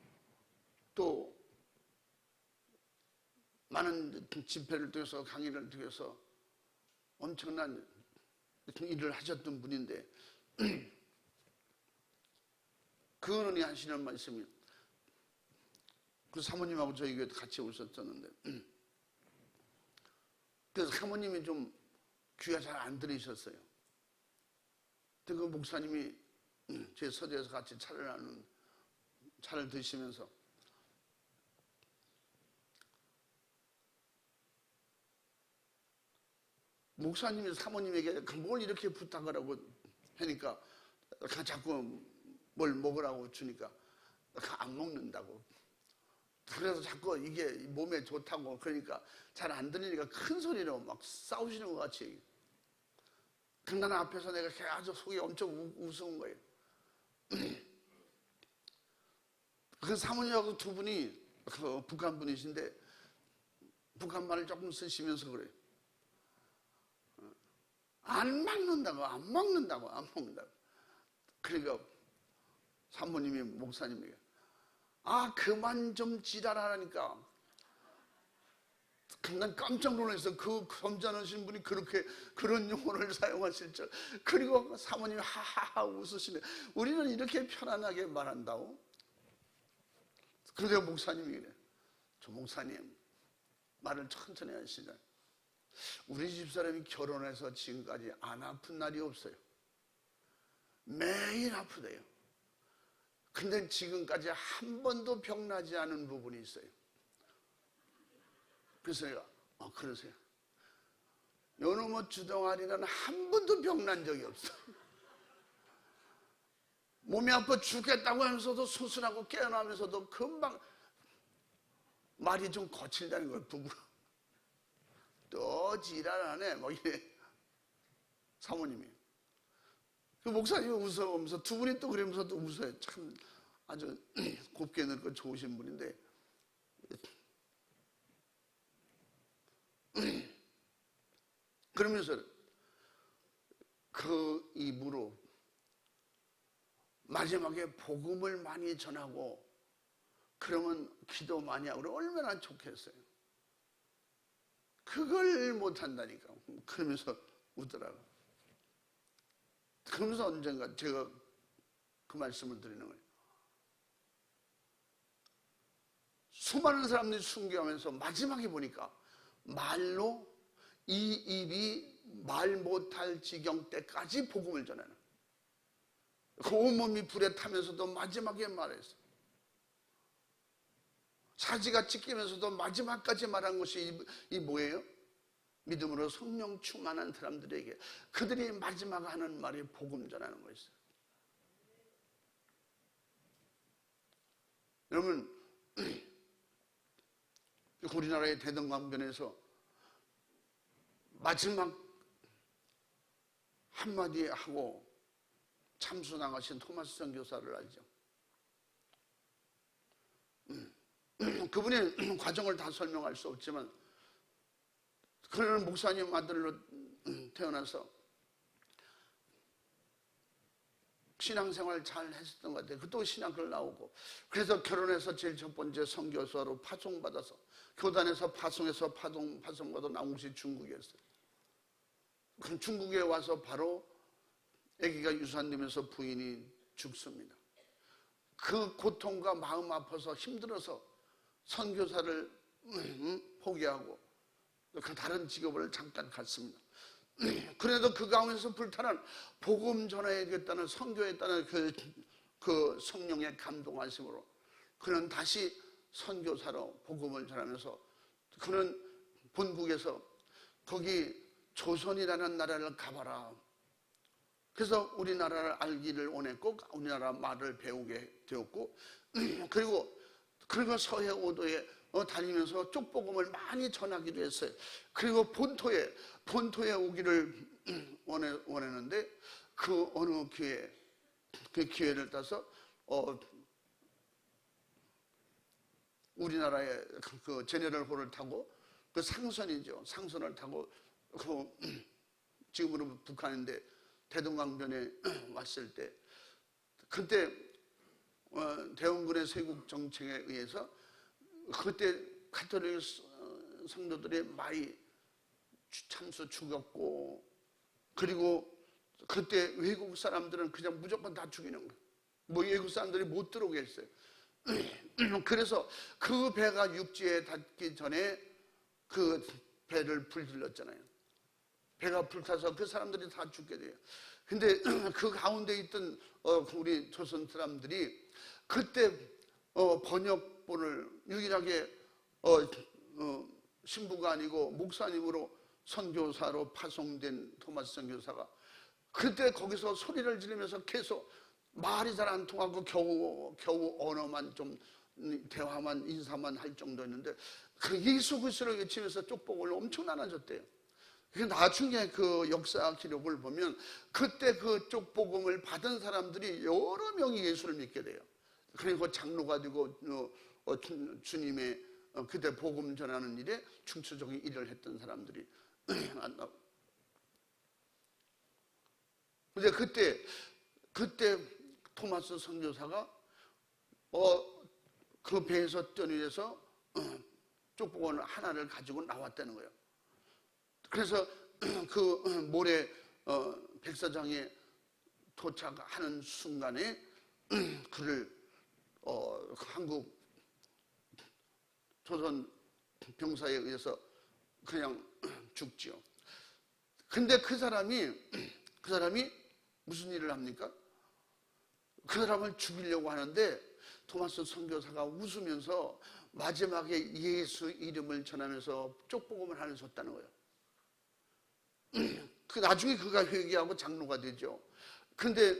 또 많은 집회를 통해서, 강의를 통해서 엄청난 일을 하셨던 분인데, 그분이 하시는 말씀이, 그 사모님하고 저희 교회 같이 오셨었는데, 그래서 사모님이 좀 귀가 잘 안 들리셨어요. 그 목사님이 제 서재에서 같이 차를 드시면서 목사님이 사모님에게 뭘 이렇게 부탁을 하고 하니까 자꾸 뭘 먹으라고 주니까 안 먹는다고, 그래서 자꾸 이게 몸에 좋다고, 그러니까 잘 안 들리니까 큰 소리로 막 싸우시는 것 같이. 근데 나 앞에서 내가 아주 속이 엄청 우스운 거예요. 그 사모님하고 두 분이 북한 분이신데 북한 말을 조금 쓰시면서 그래요. 안 먹는다고, 안 먹는다고, 안 먹는다고. 그러니까 사모님이 목사님에게 그만 좀 지랄하라니까. 난 깜짝 놀라서 그 점잖으신 분이 그렇게 그런 용어를 사용하실 줄. 그리고 사모님이 하하하 웃으시네. 우리는 이렇게 편안하게 말한다고? 그래서 목사님이 그래. 저 목사님 말을 천천히 하시자. 우리 집사람이 결혼해서 지금까지 안 아픈 날이 없어요. 매일 아프대요. 근데 지금까지 한 번도 병나지 않은 부분이 있어요. 그래서 내가 그러세요? 요놈의 주동아리는 한 번도 병난 적이 없어. 몸이 아파 죽겠다고 하면서도 수술하고 깨어나면서도 금방 말이 좀 거칠다는 거예요. 부부로 또 지랄하네 뭐 이래. 사모님이 그 목사님이 웃어오면서 두 분이 또 그러면서 또 웃어요. 참 아주 곱게 늙고 좋으신 분인데, 그러면서 그 입으로 마지막에 복음을 많이 전하고 그러면 기도 많이 하고 그러면 얼마나 좋겠어요. 그걸 못한다니까. 그러면서 웃더라고. 그러면서 언젠가 제가 그 말씀을 드리는 거예요. 수많은 사람들이 순교하면서 마지막에 보니까 말로 이 입이 말 못할 지경 때까지 복음을 전하는, 그 온몸이 불에 타면서도 마지막에 말했어. 사지가 찢기면서도 마지막까지 말한 것이 이 뭐예요? 믿음으로 성령 충만한 사람들에게 그들이 마지막 하는 말이 복음 전하는 거였어요. 여러분, 우리나라의 대동강변에서 마지막 한마디 하고 참수 나가신 토마스 선교사를 알죠. 그분의 과정을 다 설명할 수 없지만 그는 목사님 아들로 태어나서 신앙생활 잘 했었던 것 같아요. 그것도 신학을 나오고, 그래서 결혼해서 제일 첫 번째 선교사로 파송받아서 교단에서 파송해서 파송받아 나온 곳이 중국이었어요. 그럼 중국에 와서 바로 아기가 유산되면서 부인이 죽습니다. 그 고통과 마음 아파서 힘들어서 선교사를 포기하고 그 다른 직업을 잠깐 갔습니다. 그래도 그 가운데서 불타는 복음 전해야겠다는, 선교했다는 그 성령의 감동하심으로 그는 다시 선교사로 복음을 전하면서 그는 본국에서 거기 조선이라는 나라를 가봐라. 그래서 우리나라를 알기를 원했고 우리나라 말을 배우게 되었고, 그리고 서해 오도에 다니면서 쪽복음을 많이 전하기도 했어요. 그리고 본토에 오기를 원했는데 그 어느 그 기회를 따서 우리나라의 그 제네럴호를 타고 그 상선을 타고 지금으로 북한인데 대동강변에 왔을 때, 그때 대원군의 세국 정책에 의해서 그때 가톨릭 성도들이 많이 참수 죽였고, 그리고 그때 외국 사람들은 그냥 무조건 다 죽이는 거예요. 뭐 외국 사람들이 못 들어오게 했어요. 그래서 그 배가 육지에 닿기 전에 그 배를 불질렀잖아요. 배가 불타서 그 사람들이 다 죽게 돼요. 근데 그 가운데 있던 우리 조선 사람들이 그때 번역본을 유일하게 신부가 아니고 목사님으로 선교사로 파송된 토마스 선교사가 그때 거기서 소리를 지르면서 계속 말이 잘 안 통하고 겨우 언어만 좀 대화만 인사만 할 정도였는데 그 예수 그리스도를 외치면서 쪽복을 엄청 나눠줬대요. 나중에 그 역사 기록을 보면 그때 그 쪽복음을 받은 사람들이 여러 명이 예수를 믿게 돼요. 그리고 장로가 되고 주님의 그때 복음 전하는 일에 중추적인 일을 했던 사람들이 근데 그때 토마스 선교사가 그 배에서 떠내려서 쪽복음 하나를 가지고 나왔다는 거예요. 그래서 그 모래 백사장에 도착하는 순간에 그를 한국 조선 병사에 의해서 그냥 죽지요. 근데 그 사람이 무슨 일을 합니까? 그 사람을 죽이려고 하는데 토마스 선교사가 웃으면서 마지막에 예수 이름을 전하면서 쪽복음을 하나 줬다는 거예요. 나중에 그가 회개하고 장로가 되죠. 근데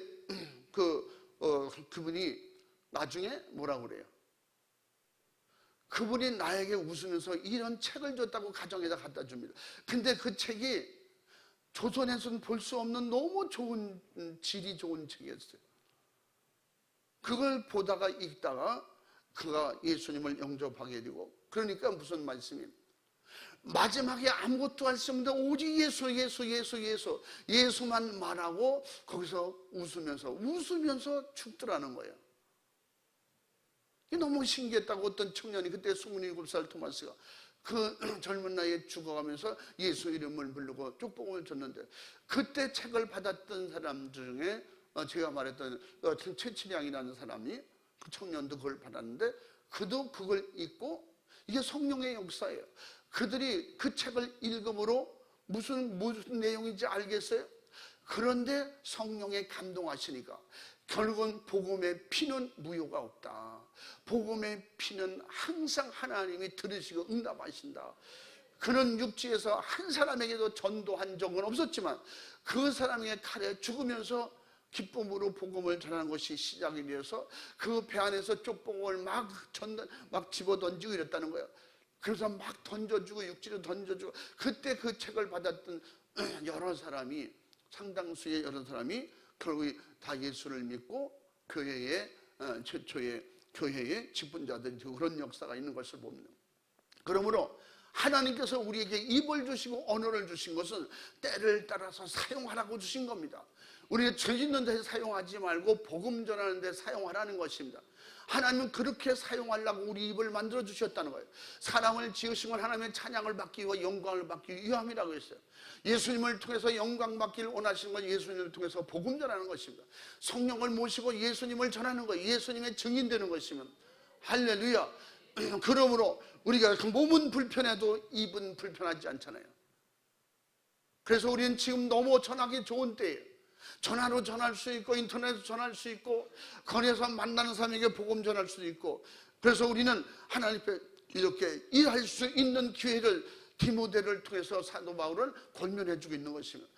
그분이 나중에 뭐라고 그래요? 그분이 나에게 웃으면서 이런 책을 줬다고 가정에다 갖다 줍니다. 근데 그 책이 조선에서는 볼 수 없는 너무 좋은, 질이 좋은 책이었어요. 그걸 보다가 읽다가 그가 예수님을 영접하게 되고, 그러니까 무슨 말씀이에요? 마지막에 아무것도 할 수 없는데 오직 예수만 말하고 거기서 웃으면서 죽더라는 거예요. 이게 너무 신기했다고. 어떤 청년이 그때 27살 토마스가 그 젊은 나이에 죽어가면서 예수 이름을 부르고 쪽복음을 줬는데, 그때 책을 받았던 사람 중에 제가 말했던 최치량이라는 사람이, 그 청년도 그걸 받았는데 그도 그걸 읽고, 이게 성령의 역사예요. 그들이 그 책을 읽음으로 무슨 내용인지 알겠어요? 그런데 성령에 감동하시니까 결국은 복음의 피는 무효가 없다. 복음의 피는 항상 하나님이 들으시고 응답하신다. 그는 육지에서 한 사람에게도 전도한 적은 없었지만 그 사람의 칼에 죽으면서 기쁨으로 복음을 전하는 것이 시작이 되어서 그 배 안에서 쪽복음을 막 집어던지고 이랬다는 거예요. 그래서 막 던져주고 육지로 던져주고, 그때 그 책을 받았던 여러 사람이 상당수의 여러 사람이 결국 다 예수를 믿고 교회의 최초의 교회의 직분자들이 그런 역사가 있는 것을 봅니다. 그러므로 하나님께서 우리에게 입을 주시고 언어를 주신 것은 때를 따라서 사용하라고 주신 겁니다. 우리가 죄 짓는 데 사용하지 말고 복음 전하는 데 사용하라는 것입니다. 하나님은 그렇게 사용하려고 우리 입을 만들어 주셨다는 거예요. 사람을 지으신 건 하나님의 찬양을 받기 위해 영광을 받기 위함이라고 했어요. 예수님을 통해서 영광 받기를 원하시는 건 예수님을 통해서 복음 전하는 것입니다. 성령을 모시고 예수님을 전하는 거예요. 예수님의 증인 되는 것이면 할렐루야. 그러므로 우리가 몸은 불편해도 입은 불편하지 않잖아요. 그래서 우리는 지금 너무 전하기 좋은 때예요. 전화로 전할 수 있고 인터넷으로 전할 수 있고 거리에서 만나는 사람에게 복음 전할 수도 있고, 그래서 우리는 하나님 앞에 이렇게 일할 수 있는 기회를 디모데를 통해서 사도 바울은 권면해 주고 있는 것입니다.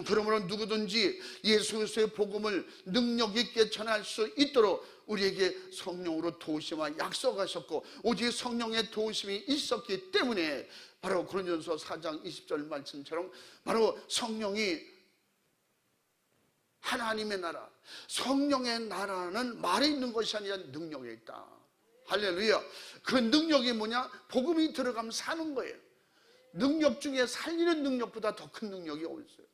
그러므로 누구든지 예수 그리스도의 복음을 능력 있게 전할 수 있도록 우리에게 성령으로 도우심과 약속하셨고, 오직 성령의 도우심이 있었기 때문에 바로 고린도전서 4장 20절 말씀처럼 바로 성령이 하나님의 나라, 성령의 나라는 말에 있는 것이 아니라 능력에 있다. 할렐루야. 그 능력이 뭐냐? 복음이 들어가면 사는 거예요. 능력 중에 살리는 능력보다 더 큰 능력이 없어요.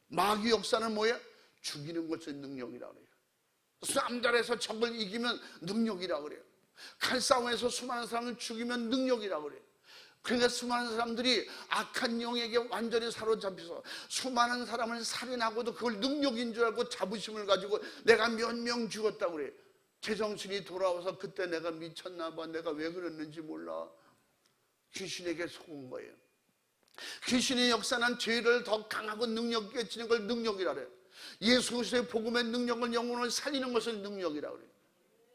마귀 역사는 뭐예요? 죽이는 것이 능력이라고 그래요. 싸움자리에서 적을 이기면 능력이라고 그래요. 칼싸움에서 수많은 사람을 죽이면 능력이라고 그래요. 그러니까 수많은 사람들이 악한 영에게 완전히 사로잡혀서 수많은 사람을 살인하고도 그걸 능력인 줄 알고 자부심을 가지고 내가 몇 명 죽었다고 그래요. 제정신이 돌아와서 그때 내가 미쳤나 봐, 내가 왜 그랬는지 몰라. 귀신에게 속은 거예요. 귀신의 역사는 죄를 더 강하고 능력 있게 지는 걸 능력이라 그래요. 예수 그리스도의 복음의 능력을, 영혼을 살리는 것을 능력이라고 그래요.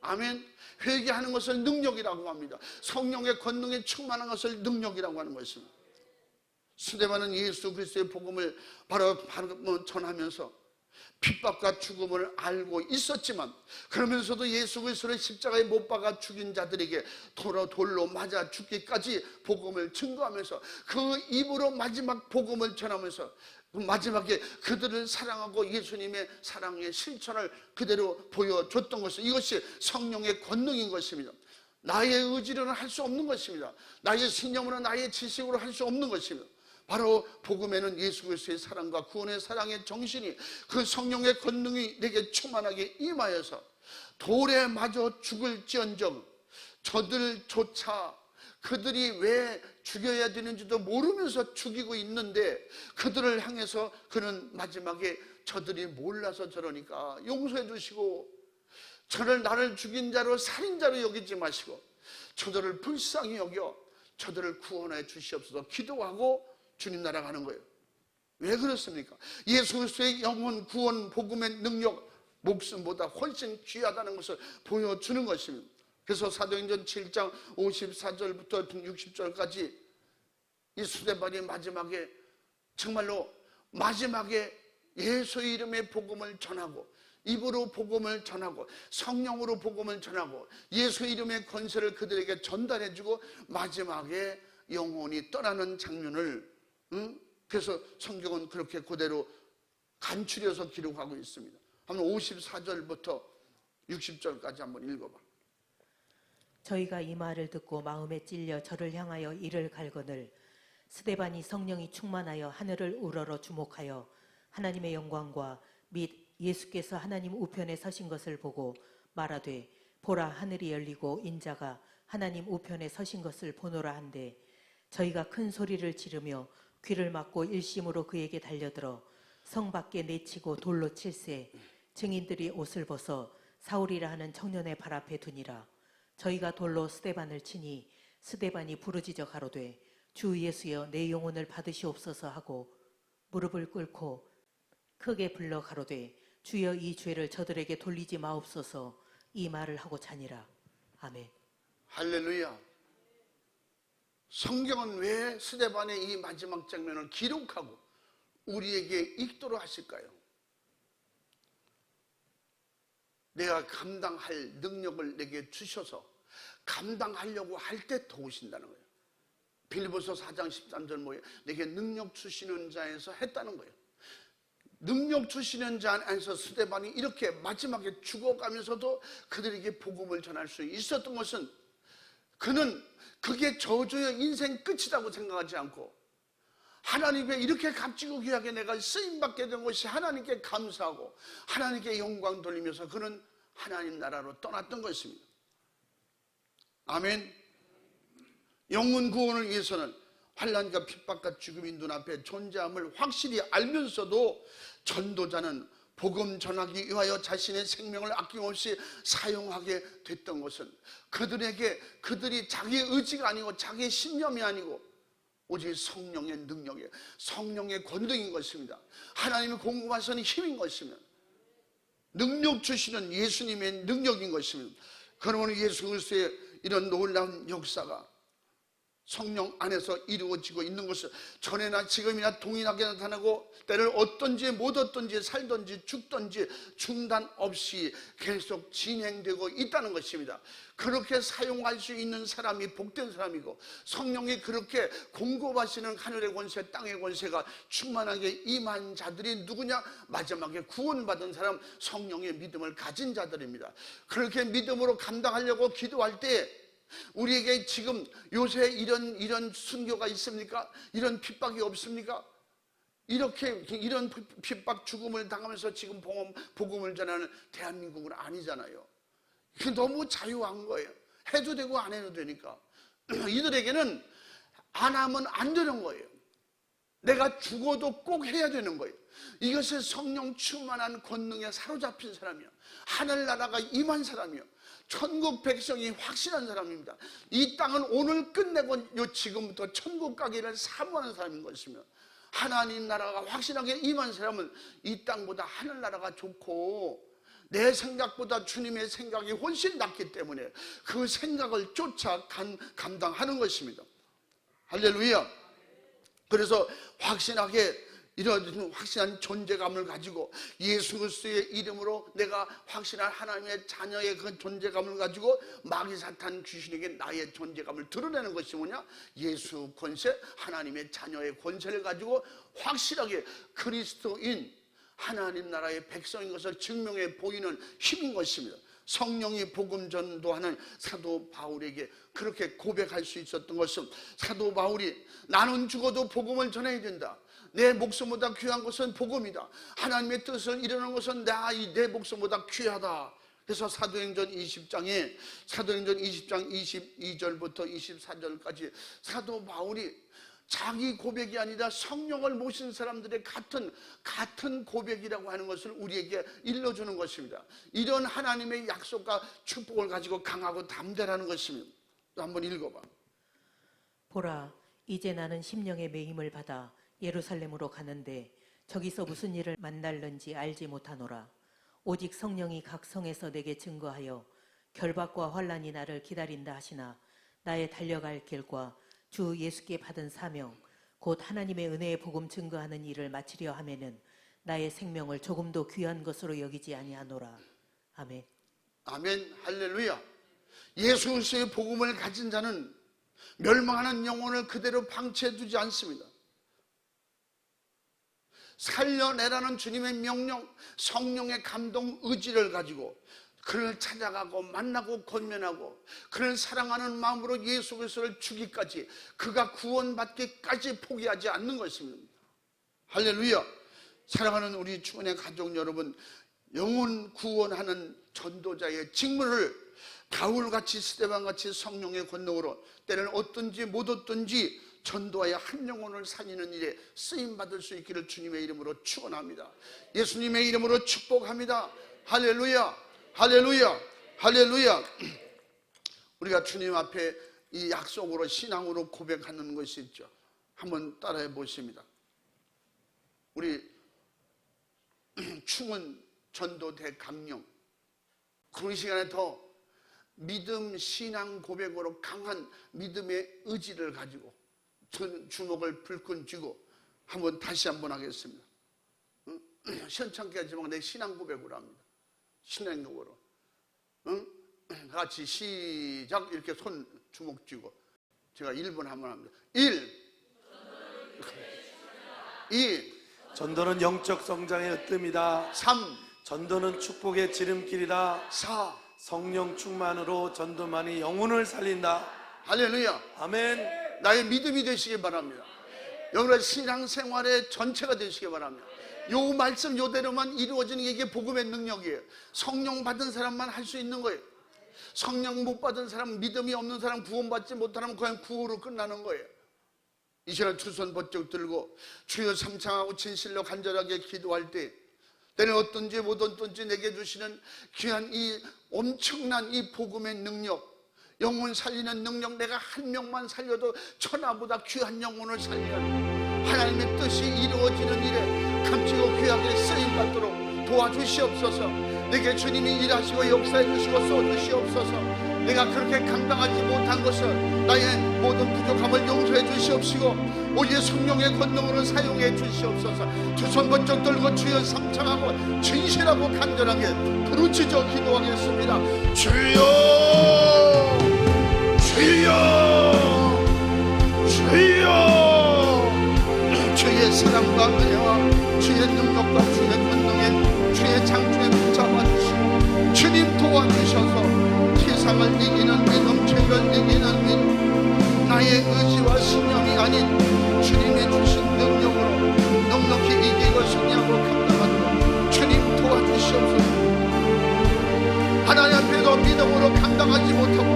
아멘. 회개하는 것을 능력이라고 합니다. 성령의 권능에 충만한 것을 능력이라고 하는 것입니다. 스데반은 예수 그리스도의 복음을 바로 전하면서 핍박과 죽음을 알고 있었지만, 그러면서도 예수 그리스도를 십자가에 못 박아 죽인 자들에게 돌로 맞아 죽기까지 복음을 증거하면서 그 입으로 마지막 복음을 전하면서 마지막에 그들을 사랑하고 예수님의 사랑의 실천을 그대로 보여줬던 것은, 이것이 성령의 권능인 것입니다. 나의 의지로는 할 수 없는 것입니다. 나의 신념으로, 나의 지식으로 할 수 없는 것입니다. 바로 복음에는 예수 그리스도의 사랑과 구원의 사랑의 정신이, 그 성령의 권능이 내게 충만하게 임하여서 돌에 맞아 죽을지언정 저들조차 그들이 왜 죽여야 되는지도 모르면서 죽이고 있는데, 그들을 향해서 그는 마지막에 저들이 몰라서 저러니까 용서해 주시고, 저를 나를 죽인 자로 살인자로 여기지 마시고 저들을 불쌍히 여겨 저들을 구원해 주시옵소서 기도하고 주님 나라 가는 거예요. 왜 그렇습니까? 예수 그리스도의 영혼 구원 복음의 능력 목숨보다 훨씬 귀하다는 것을 보여주는 것입니다. 그래서 사도행전 7장 54절부터 60절까지 이 스데반이 마지막에 정말로 마지막에 예수의 이름의 복음을 전하고, 입으로 복음을 전하고, 성령으로 복음을 전하고, 예수의 이름의 권세를 그들에게 전달해주고 마지막에 영혼이 떠나는 장면을 그래서 성경은 그렇게 그대로 간추려서 기록하고 있습니다. 한번 54절부터 60절까지 한번 읽어봐. 저희가 이 말을 듣고 마음에 찔려 저를 향하여 이를 갈거늘 스데반이 성령이 충만하여 하늘을 우러러 주목하여 하나님의 영광과 및 예수께서 하나님 우편에 서신 것을 보고 말하되 보라 하늘이 열리고 인자가 하나님 우편에 서신 것을 보노라 한데, 저희가 큰 소리를 지르며 귀를 막고 일심으로 그에게 달려들어 성 밖에 내치고 돌로 칠세 증인들이 옷을 벗어 사울이라 하는 청년의 발 앞에 두니라. 저희가 돌로 스데반을 치니 스데반이 부르짖어 가로되 주 예수여 내 영혼을 받으시옵소서 하고 무릎을 꿇고 크게 불러 가로되 주여 이 죄를 저들에게 돌리지 마옵소서 이 말을 하고 자니라. 아멘. 할렐루야. 성경은 왜 스데반의 이 마지막 장면을 기록하고 우리에게 읽도록 하실까요? 내가 감당할 능력을 내게 주셔서 감당하려고 할 때 도우신다는 거예요. 빌립보서 4장 13절 뭐예요? 내게 능력 주시는 자에서 했다는 거예요. 능력 주시는 자 안에서 스데반이 이렇게 마지막에 죽어가면서도 그들에게 복음을 전할 수 있었던 것은 그는 그게 저주의 인생 끝이라고 생각하지 않고 하나님께 이렇게 값지고 귀하게 내가 쓰임받게 된 것이 하나님께 감사하고 하나님께 영광 돌리면서 그는 하나님 나라로 떠났던 것입니다. 아멘. 영혼 구원을 위해서는 환난과 핍박과 죽음이 눈앞에 존재함을 확실히 알면서도 전도자는 복음 전하기 위하여 자신의 생명을 아낌없이 사용하게 됐던 것은 그들이 자기의 의지가 아니고 자기의 신념이 아니고 오직 성령의 능력이에요. 성령의 권능인 것입니다. 하나님의 공급하시는 힘인 것입니다. 능력 주시는 예수님의 능력인 것입니다. 그러면 예수 그리스도의 이런 놀라운 역사가 성령 안에서 이루어지고 있는 것을 전에나 지금이나 동일하게 나타나고 때를 얻든지 못 얻든지 살든지 죽든지 중단 없이 계속 진행되고 있다는 것입니다. 그렇게 사용할 수 있는 사람이 복된 사람이고 성령이 그렇게 공급하시는 하늘의 권세 땅의 권세가 충만하게 임한 자들이 누구냐? 마지막에 구원받은 사람, 성령의 믿음을 가진 자들입니다. 그렇게 믿음으로 감당하려고 기도할 때 우리에게 지금 요새 이런 순교가 있습니까? 이런 핍박이 없습니까? 이런 핍박 죽음을 당하면서 지금 복음을 전하는 대한민국은 아니잖아요. 그게 너무 자유한 거예요. 해도 되고 안 해도 되니까. 이들에게는 안 하면 안 되는 거예요. 내가 죽어도 꼭 해야 되는 거예요. 이것은 성령 충만한 권능에 사로잡힌 사람이요, 하늘나라가 임한 사람이요, 천국 백성이 확신한 사람입니다. 이 땅은 오늘 끝내고 지금부터 천국 가기를 사모하는 사람인 것이며, 하나님 나라가 확실하게 임한 사람은 이 땅보다 하늘나라가 좋고 내 생각보다 주님의 생각이 훨씬 낫기 때문에 그 생각을 쫓아 감당하는 것입니다. 할렐루야. 그래서 확신하게 이런 확실한 존재감을 가지고 예수 그리스도의 이름으로 내가 확실한 하나님의 자녀의 그 존재감을 가지고 마귀 사탄 귀신에게 나의 존재감을 드러내는 것이 뭐냐? 예수 권세, 하나님의 자녀의 권세를 가지고 확실하게 그리스도인 하나님 나라의 백성인 것을 증명해 보이는 힘인 것입니다. 성령이 복음 전도하는 사도 바울에게 그렇게 고백할 수 있었던 것은, 사도 바울이 나는 죽어도 복음을 전해야 된다, 내 목숨보다 귀한 것은 복음이다, 하나님의 뜻을 이루는 것은 내 목숨보다 귀하다. 그래서 사도행전 20장 22절부터 24절까지 사도 바울이 자기 고백이 아니라 성령을 모신 사람들의 같은 고백이라고 하는 것을 우리에게 일러주는 것입니다. 이런 하나님의 약속과 축복을 가지고 강하고 담대라는 것입니다. 한번 읽어봐. 보라, 이제 나는 심령의 매임을 받아 예루살렘으로 가는데 저기서 무슨 일을 만날는지 알지 못하노라. 오직 성령이 각 성에서 내게 증거하여 결박과 환난이 나를 기다린다 하시나, 나의 달려갈 길과 주 예수께 받은 사명 곧 하나님의 은혜의 복음 증거하는 일을 마치려 하면은 나의 생명을 조금도 귀한 것으로 여기지 아니하노라. 아멘. 아멘. 할렐루야. 예수 그리스도의 복음을 가진 자는 멸망하는 영혼을 그대로 방치해 두지 않습니다. 살려내라는 주님의 명령, 성령의 감동, 의지를 가지고 그를 찾아가고 만나고 권면하고 그를 사랑하는 마음으로 예수 그리스도를 주기까지, 그가 구원받기까지 포기하지 않는 것입니다. 할렐루야. 사랑하는 우리 주은의 가족 여러분, 영혼 구원하는 전도자의 직무를 바울같이 스데반같이 성령의 권능으로 때는 얻든지 못 얻든지 전도하여 한 영혼을 살리는 일에 쓰임받을 수 있기를 주님의 이름으로 축원합니다. 예수님의 이름으로 축복합니다. 할렐루야. 할렐루야. 할렐루야. 우리가 주님 앞에 이 약속으로 신앙으로 고백하는 것이 있죠. 한번 따라해 보십니다. 우리 충은 전도대 강령, 그 시간에 더 믿음 신앙 고백으로 강한 믿음의 의지를 가지고 주먹을 불끈 쥐고 다시 한번 하겠습니다. 시원찮게 하지만 내 신앙 고백으로 합니다. 신앙적으로. 같이 시작. 이렇게 손 주먹 쥐고 제가 1분 한번 합니다. 1, 2, 전도는 영적 성장의 으뜸이다. 3, 전도는 축복의 지름길이다. 4. 성령 충만으로 전도만이 영혼을 살린다. 할렐루야. 아멘. 나의 믿음이 되시기 바랍니다. 여러분의 신앙생활의 전체가 되시기 바랍니다. 요 말씀 요대로만 이루어지는 게 이게 복음의 능력이에요. 성령 받은 사람만 할 수 있는 거예요. 성령 못 받은 사람, 믿음이 없는 사람, 구원받지 못하면 그냥 구호로 끝나는 거예요. 이 시간 두 손 번쩍 들고 주여 삼창하고 진실로 간절하게 기도할 때 때는 어떤지 못 어떤지 내게 주시는 귀한 이 엄청난 이 복음의 능력, 영혼 살리는 능력, 내가 한 명만 살려도 천하보다 귀한 영혼을 살리는 하나님의 뜻이 이루어지는 일에 값지고 귀하게 쓰임받도록 도와주시옵소서. 내게 주님이 일하시고 역사해 주시고 써주시옵소서. 내가 그렇게 감당하지 못한 것을, 나의 모든 부족함을 용서해 주시옵시고 오히려 성령의 권능으로 사용해 주시옵소서. 두 손 번쩍 들고 주여 삼창하고 진실하고 간절하게 부르짖어 기도하겠습니다. 주여 주여 주여. 주의 사랑과 은혜와 주의 능력과 주의 권능에 주의 장중에 붙잡아 주시고 주님 도와주셔서 세상을 이기는 믿음, 죄를 이기는 믿음, 나의 의지와 신념이 아닌 주님이 주신 능력으로 넉넉히 이기고 승리하고 감당하도록 주님 도와주시옵소서. 하나님 앞에서 믿음으로 감당하지 못하고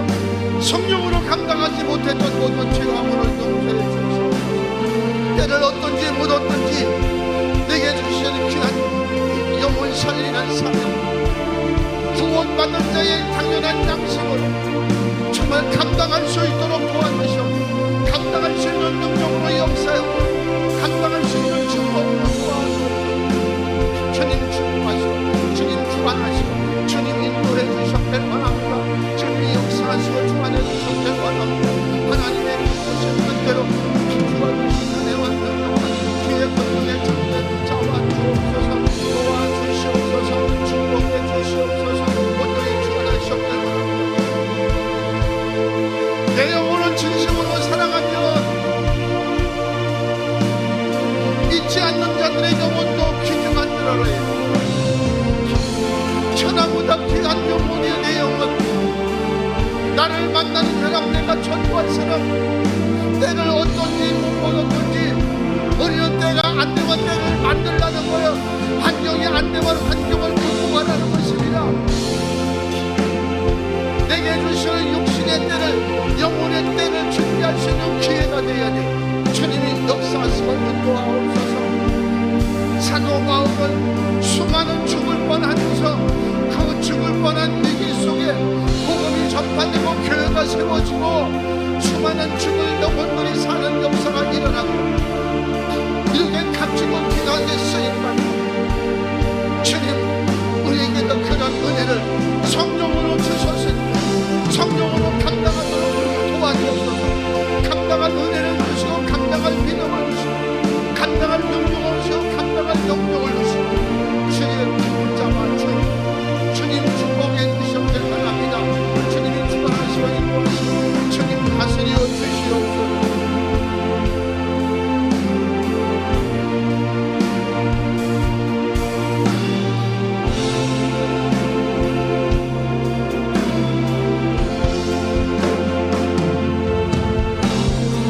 성령으로 감당하지 못했던 모든 죄와 허물을 용서해 주시옵소서. 때를 어떤지 못 어떤지 내게 주시는 귀한 영혼 살리는 사명, 구원받은 자의 당연한 양심으로 정말 감당할 수 있도록 도와주시옵소서. 감당할 수 있는 능력으로 역사하고 감당할 수 있는 축복으로 도와주옵소서. 주님 축복하시고 주님 주관하시고 주님 인도해 주셨길 바랍니다. 주님 역사하시고 주관해 주셨길 바랍니다. 하나님의 뜻을 뜻대로 도와주신 은혜와 능력과 주의 권능의 장대를 잡아주옵소서. 도와주시옵소서. 축복해 주시옵소서. 온전히 주관하셨길 바랍니다. 내 영혼을 진심으로 사랑하면 잊지 않는 자들의 영혼도 귀중한 줄 알아요. 천하보다 귀한 영혼이 내 영혼. 나를 만나는 사람, 내가 전부할 사람, 때를 어떤지 못 어떤지 어리는 때가 안 되면 때를 만들라는 거예요. 환경이 안 되면 환경을 극복하라는 것입니다. 내게 주시는 육신의 때를, 영혼의 때를 준비할 수 있는 기회가 되어야 돼. 주님이 역사하시고 인도하옵소서. 사도 바울은 수많은 죽을 뻔하면서 그 죽을 뻔한 위기 속에 복음이 전파되고 교회가 세워지고 수많은 죽을 영혼들이 사는 역사가 일어나고 이렇게 값지고 귀하게 쓰임받는